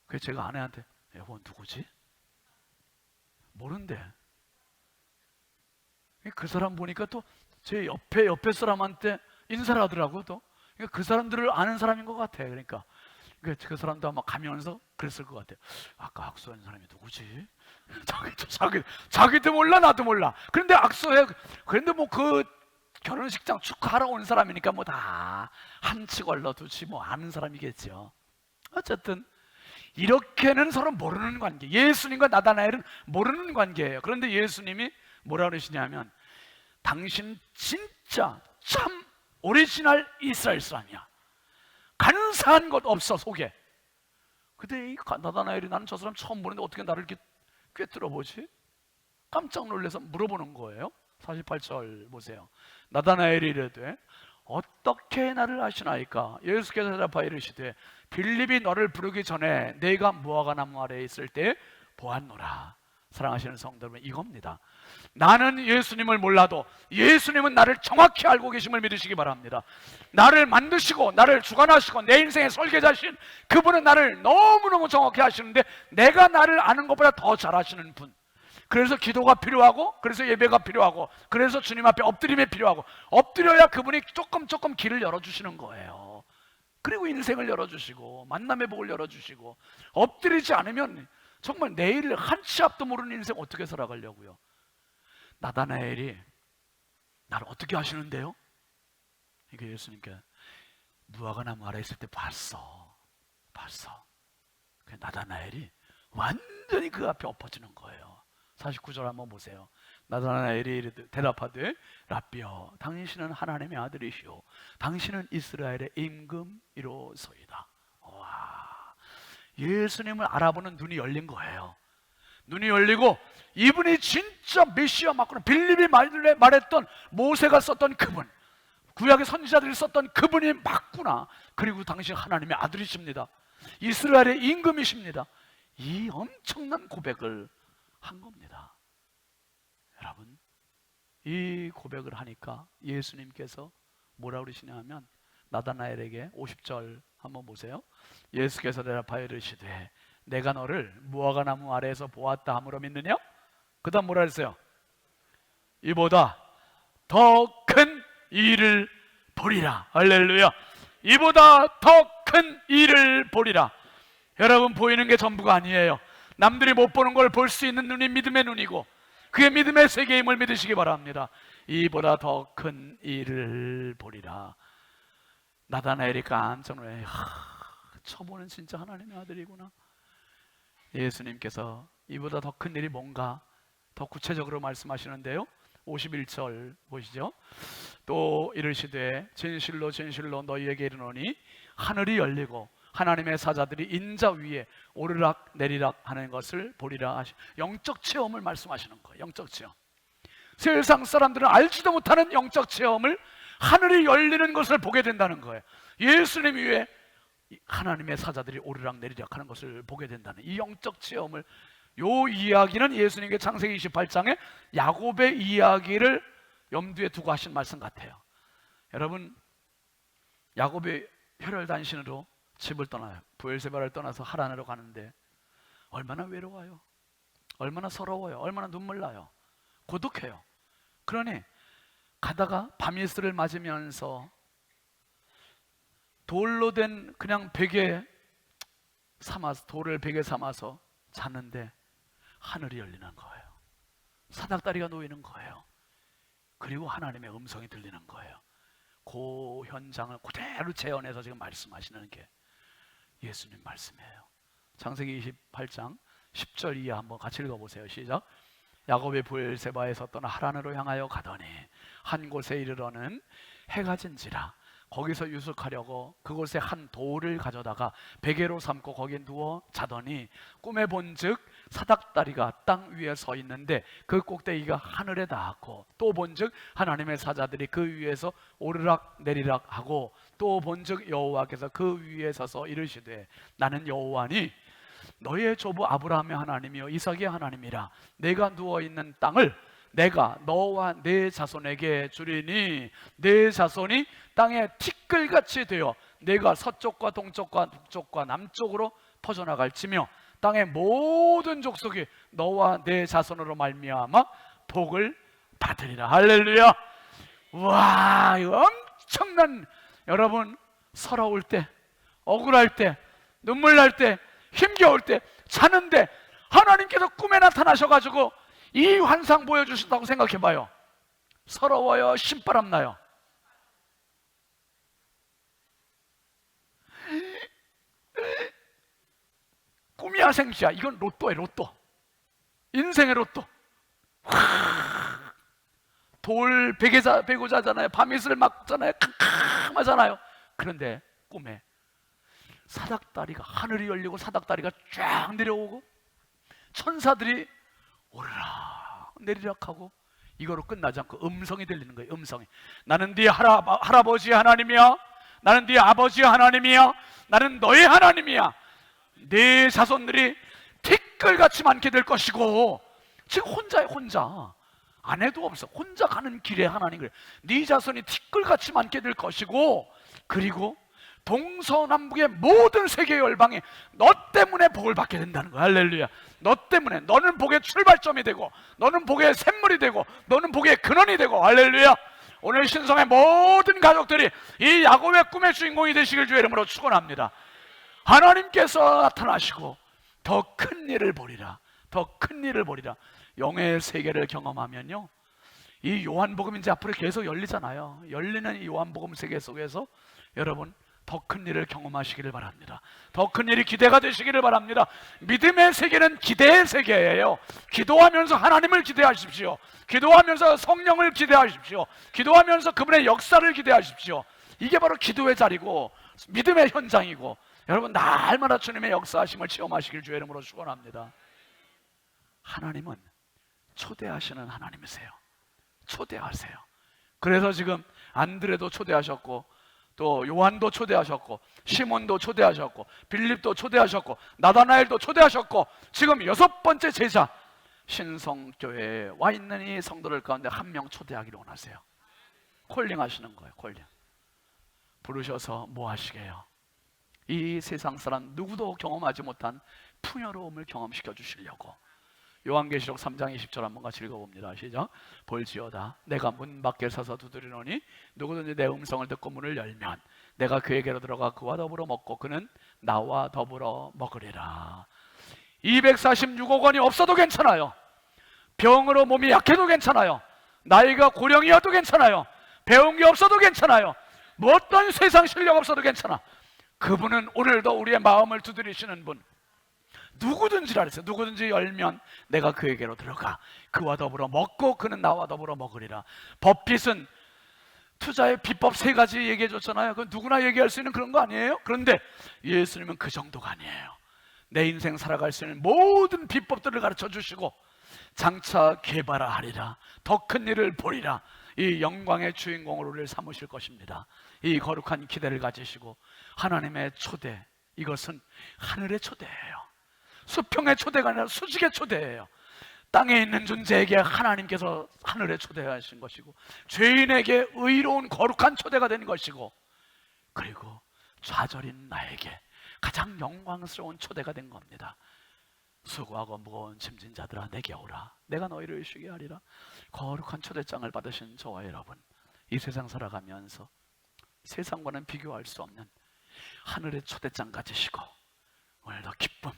그래서 제가 아내한테 여보 누구지? 모른대. 그 사람 보니까 또 제 옆에 사람한테 인사를 하더라고. 또 그러니까 그 사람들을 아는 사람인 것 같아. 그러니까 그 사람도 아마 가면서 그랬을 것 같아요. 아까 악수한 사람이 누구지? 자기도 몰라 나도 몰라. 그런데 악수해. 그런데 뭐 그 결혼식장 축하하러 온 사람이니까 뭐 다 한치 걸러두지 뭐 아는 사람이겠죠. 어쨌든 이렇게는 서로 모르는 관계. 예수님과 나다나엘은 모르는 관계예요. 그런데 예수님이 뭐라 그러시냐면 당신 진짜 참 오리지널 이스라엘 사람이야. 간사한 것 없어 속에. 근데 이 나다나엘이 나는 저 사람 처음 보는데 어떻게 나를 이렇게 꿰뚫어 보지? 깜짝 놀라서 물어보는 거예요. 48절 보세요. 나다나엘이 이르되 어떻게 나를 아시나이까? 예수께서 대답하여 이르시되 빌립이 너를 부르기 전에 내가 무화과 나무 아래에 있을 때 보았노라. 사랑하시는 성도 여러분, 이겁니다. 나는 예수님을 몰라도 예수님은 나를 정확히 알고 계심을 믿으시기 바랍니다. 나를 만드시고 나를 주관하시고 내 인생의 설계자신 그분은 나를 너무너무 정확히 아시는데 내가 나를 아는 것보다 더 잘 아시는 분. 그래서 기도가 필요하고, 그래서 예배가 필요하고, 그래서 주님 앞에 엎드림이 필요하고, 엎드려야 그분이 조금 길을 열어주시는 거예요. 그리고 인생을 열어주시고 만남의 복을 열어주시고, 엎드리지 않으면 정말 내일 한 치 앞도 모르는 인생 어떻게 살아가려고요? 나다나엘이 나를 어떻게 아시는데요? 이게 예수님께 무화과 나무 아래 있을 때 봤어. 나다나엘이 완전히 그 앞에 엎어지는 거예요. 49절 한번 보세요. 나다나엘이 대답하되 라삐여 당신은 하나님의 아들이시오 당신은 이스라엘의 임금이로소이다. 와, 예수님을 알아보는 눈이 열린 거예요. 눈이 열리고 이분이 진짜 메시아 맞구나. 빌립이 말했던 모세가 썼던 그분, 구약의 선지자들이 썼던 그분이 맞구나. 그리고 당신 하나님의 아들이십니다. 이스라엘의 임금이십니다. 이 엄청난 고백을 한 겁니다. 여러분, 이 고백을 하니까 예수님께서 뭐라 그러시냐 하면 나다나엘에게 50절 한번 보세요. 예수께서 대답하여 이르시되 내가 너를 무화과 나무 아래에서 보았다 함으로 믿느냐? 그 다음 뭐라 했어요? 이보다 더 큰 일을 보리라. 할렐루야. 이보다 더 큰 일을 보리라. 여러분, 보이는 게 전부가 아니에요. 남들이 못 보는 걸 볼 수 있는 눈이 믿음의 눈이고 그게 믿음의 세계임을 믿으시기 바랍니다. 이보다 더 큰 일을 보리라. 나다나엘이 깜짝 놀래. 저분은 진짜 하나님의 아들이구나. 예수님께서 이보다 더 큰 일이 뭔가 더 구체적으로 말씀하시는데요. 51절 보시죠. 또 이르시되 진실로 진실로 너희에게 이르노니 하늘이 열리고 하나님의 사자들이 인자 위에 오르락 내리락 하는 것을 보리라 하시. 영적 체험을 말씀하시는 거예요. 영적 체험. 세상 사람들은 알지도 못하는 영적 체험을 하늘이 열리는 것을 보게 된다는 거예요. 예수님 위에 하나님의 사자들이 오르락 내리락 하는 것을 보게 된다는 이 영적 체험을, 요 이야기는 예수님께 창세기 28장에 야곱의 이야기를 염두에 두고 하신 말씀 같아요. 여러분, 야곱이 혈혈단신으로 집을 떠나요. 부엘세바를 떠나서 하란으로 가는데 얼마나 외로워요. 얼마나 서러워요. 얼마나 눈물 나요. 고독해요. 그러니 가다가 밤이슬을 맞으면서 돌로 된 그냥 베개 삼아서, 돌을 베개 삼아서 잤는데 하늘이 열리는 거예요. 사닥다리가 놓이는 거예요. 그리고 하나님의 음성이 들리는 거예요. 그 현장을 그대로 재현해서 지금 말씀하시는 게 예수님 말씀이에요. 창세기 28장 10절 이하 한번 같이 읽어보세요. 시작. 야곱이 부엘세바에서 떠나 하란으로 향하여 가더니 한 곳에 이르러는 해가 진지라 거기서 유숙하려고 그곳에 한 돌을 가져다가 베개로 삼고 거기에 누워 자더니 꿈에 본즉 사닥다리가 땅 위에 서 있는데 그 꼭대기가 하늘에 닿았고, 또 본즉 하나님의 사자들이 그 위에서 오르락 내리락 하고, 또 본즉 여호와께서 그 위에 서서 이르시되 나는 여호와니 너의 조부 아브라함의 하나님이요 이삭의 하나님이라. 내가 누워 있는 땅을 내가 너와 네 자손에게 주리니 네 자손이 땅에 티끌같이 되어 내가 서쪽과 동쪽과 북쪽과 남쪽으로 퍼져나갈지며 땅의 모든 족속이 너와 네 자손으로 말미암아 복을 받으리라. 할렐루야. 와, 이거 엄청난, 여러분 서러울 때, 억울할 때, 눈물 날 때, 힘겨울 때, 자는데 하나님께서 꿈에 나타나셔가지고 이 환상 보여주신다고 생각해봐요. 서러워요? 신바람 나요? 꿈이야 생시야. 이건 로또예요, 로또. 인생의 로또. 돌 베고 자잖아요. 밤이슬 맞잖아요. 캄캄하잖아요. 그런데 꿈에 사닥다리가, 하늘이 열리고 사닥다리가 쫙 내려오고 천사들이 오르락 내리락 하고, 이거로 끝나지 않고 음성이 들리는 거예요. 음성이. 나는 네 할아버지 하나님이야. 나는 네 아버지 하나님이야. 나는 너의 하나님이야. 네 자손들이 티끌같이 많게 될 것이고, 지금 혼자야, 혼자. 아내도 없어. 혼자 가는 길에 하나님 그래. 네 자손이 티끌같이 많게 될 것이고, 그리고 동서남북의 모든 세계 열방이 너 때문에 복을 받게 된다는 거야. 할렐루야. 너 때문에. 너는 복의 출발점이 되고, 너는 복의 샘물이 되고, 너는 복의 근원이 되고. 할렐루야. 오늘 신성의 모든 가족들이 이 야곱의 꿈의 주인공이 되시길 주의 이름으로 축원합니다. 하나님께서 나타나시고 더 큰 일을 보리라. 더 큰 일을 보리라. 영의 세계를 경험하면요, 이 요한복음이 이제 앞으로 계속 열리잖아요. 열리는 이 요한복음 세계 속에서 여러분 더 큰 일을 경험하시기를 바랍니다. 더 큰 일이 기대가 되시기를 바랍니다. 믿음의 세계는 기대의 세계예요. 기도하면서 하나님을 기대하십시오. 기도하면서 성령을 기대하십시오. 기도하면서 그분의 역사를 기대하십시오. 이게 바로 기도의 자리고 믿음의 현장이고, 여러분 날마다 주님의 역사하심을 체험하시길 주의 이름으로 축원합니다. 하나님은 초대하시는 하나님이세요. 초대하세요. 그래서 지금 안드레도 초대하셨고, 또 요한도 초대하셨고, 시몬도 초대하셨고, 빌립도 초대하셨고, 나다나엘도 초대하셨고, 지금 6번째 제자 신성교회에 와 있는 이 성도들 가운데 한 명 초대하기를 원하세요. 콜링 하시는 거예요. 콜링. 부르셔서 뭐 하시게요? 이 세상 사람 누구도 경험하지 못한 풍요로움을 경험시켜 주시려고. 요한계시록 3장 20절 한번 같이 읽어봅니다. 시작. 볼지어다 내가 문 밖에 서서 두드리노니 누구든지 내 음성을 듣고 문을 열면 내가 그에게로 들어가 그와 더불어 먹고 그는 나와 더불어 먹으리라. 246억 원이 없어도 괜찮아요. 병으로 몸이 약해도 괜찮아요. 나이가 고령이어도 괜찮아요. 배운 게 없어도 괜찮아요. 뭐 어떤 세상 실력 없어도 괜찮아. 그분은 오늘도 우리의 마음을 두드리시는 분. 누구든지라 그랬어요. 누구든지 열면 내가 그에게로 들어가 그와 더불어 먹고 그는 나와 더불어 먹으리라. 법빗은 투자의 비법 3가지 얘기해 줬잖아요. 그건 누구나 얘기할 수 있는 그런 거 아니에요? 그런데 예수님은 그 정도가 아니에요. 내 인생 살아갈 수 있는 모든 비법들을 가르쳐 주시고 장차 개발하리라. 더 큰 일을 보리라. 이 영광의 주인공으로 우리를 삼으실 것입니다. 이 거룩한 기대를 가지시고 하나님의 초대, 이것은 하늘의 초대예요. 수평의 초대가 아니라 수직의 초대예요. 땅에 있는 존재에게 하나님께서 하늘에 초대하신 것이고, 죄인에게 의로운 거룩한 초대가 된 것이고, 그리고 좌절인 나에게 가장 영광스러운 초대가 된 겁니다. 수고하고 무거운 짐진 자들아 내게 오라. 내가 너희를 쉬게 하리라. 거룩한 초대장을 받으신 저와 여러분, 이 세상 살아가면서 세상과는 비교할 수 없는 하늘의 초대장 가지시고 오늘도 기쁨,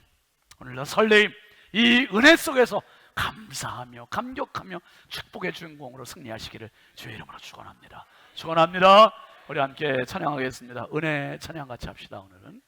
오늘도 설레임, 이 은혜 속에서 감사하며 감격하며 축복의 주인공으로 승리하시기를 주의 이름으로 축원합니다. 축원합니다. 우리 함께 찬양하겠습니다. 은혜 찬양 같이 합시다. 오늘은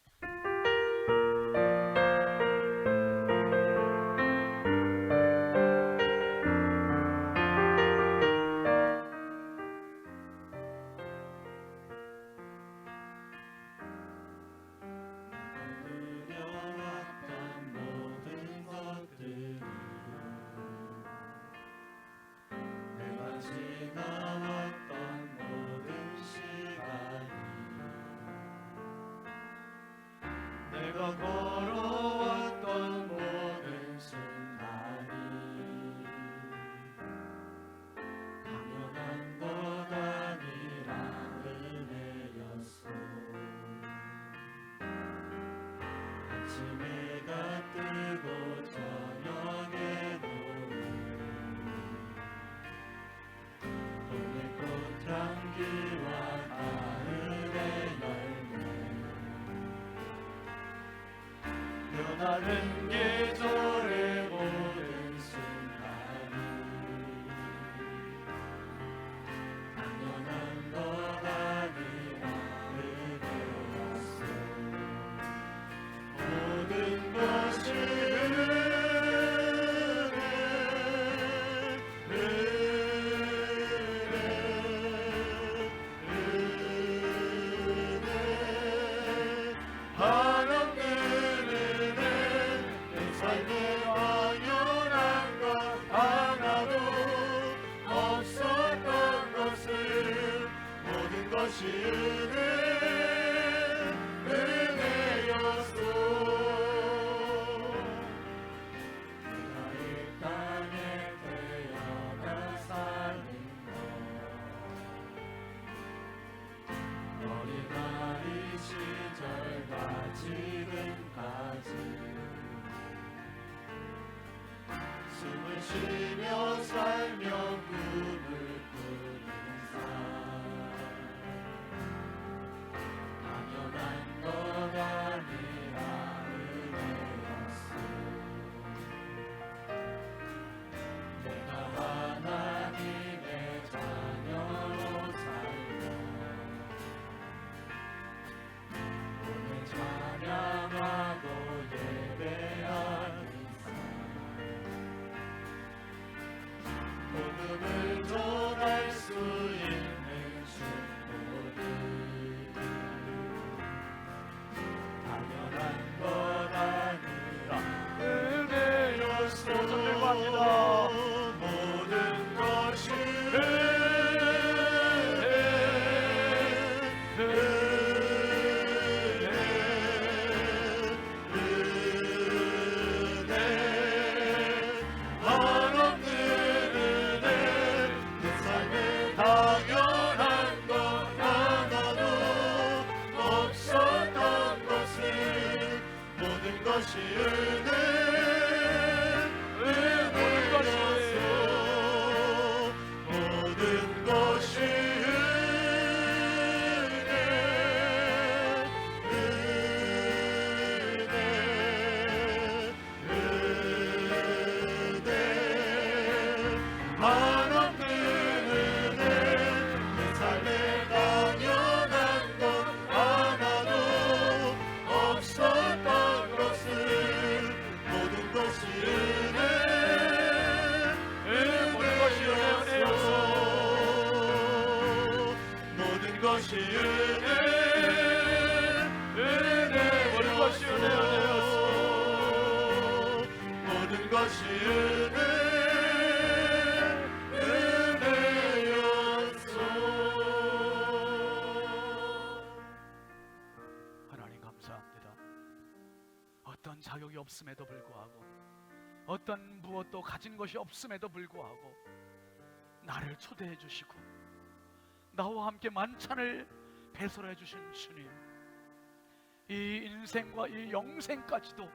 변하는 계절의 모든 순간이 당연한 것 아니라 은혜였어. 모든 것이 숨을 쉬며 살며 꿈을 꾸는 삶 당연한 것 아니라 은혜였어. 내가 하나님의 자녀로 살며 오늘 찬양하고 예배하는 복음을 전할 수 있는 축복이 당연한 것 아니라 은혜였어. 들고 합니다. 모든 것이 당연한 것 하나도 없었던 것을 모든 것이 은혜였어. 모든 것이 것이 은혜 모든 것이 은혜였어. 모든 것이 은혜였어. 하나님 감사합니다. 어떤 자격이 없음에도 불구하고 어떤 무엇도 가진 것이 없음에도 불구하고 나를 초대해 주시고 나와 함께 만찬을 배설해 주신 주님, 이 인생과 이 영생까지도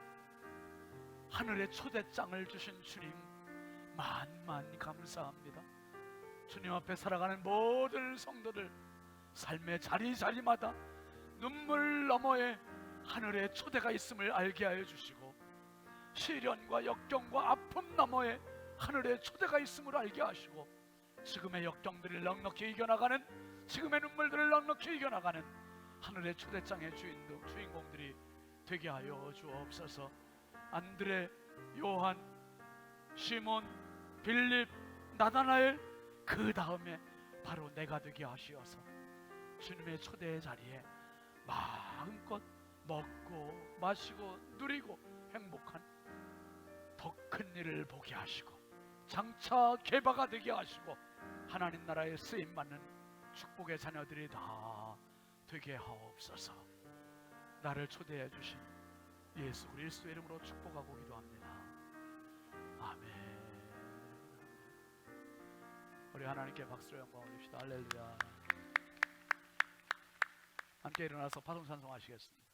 하늘의 초대장을 주신 주님, 만만 감사합니다. 주님 앞에 살아가는 모든 성도들 삶의 자리자리마다 눈물 너머에 하늘의 초대가 있음을 알게 하여 주시고, 시련과 역경과 아픔 너머에 하늘의 초대가 있음을 알게 하시고, 지금의 역경들을 넉넉히 이겨나가는, 지금의 눈물들을 넉넉히 이겨나가는 하늘의 초대장의 주인공들이 되게 하여 주옵소서. 안드레, 요한, 시몬, 빌립, 나다나엘, 그 다음에 바로 내가 되게 하시어서 주님의 초대의 자리에 마음껏 먹고 마시고 누리고 행복한 더 큰 일을 보게 하시고 장차 개바가 되게 하시고 하나님 나라에 쓰임받는 축복의 자녀들이 다 되게 하옵소서. 나를 초대해 주신 예수 그리스도의 이름으로 축복하고 기도합니다. 아멘. 우리 하나님께 박수로 영광 올립시다. 할렐루야. 함께 일어나서 파송 찬송하시겠습니다.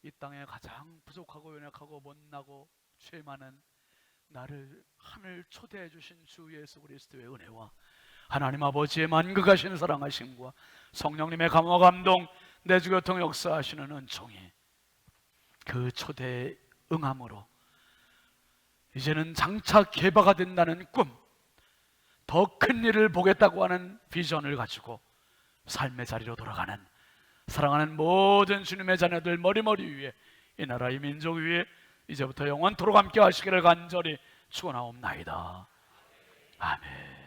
이 땅에 가장 부족하고 연약하고 못나고 죄 많은 나를 하늘 초대해 주신 주 예수 그리스도의 은혜와 하나님 아버지의 만극하신 사랑하심과 성령님의 감화 감동 내주교통 역사하시는 은총이 그 초대에 응함으로 이제는 장차 개바가 된다는 꿈, 더 큰 일을 보겠다고 하는 비전을 가지고 삶의 자리로 돌아가는 사랑하는 모든 주님의 자녀들 머리머리 위에 이 나라 이 민족 위에 이제부터 영원토록 함께 하시기를 간절히 축원하옵나이다. 아멘.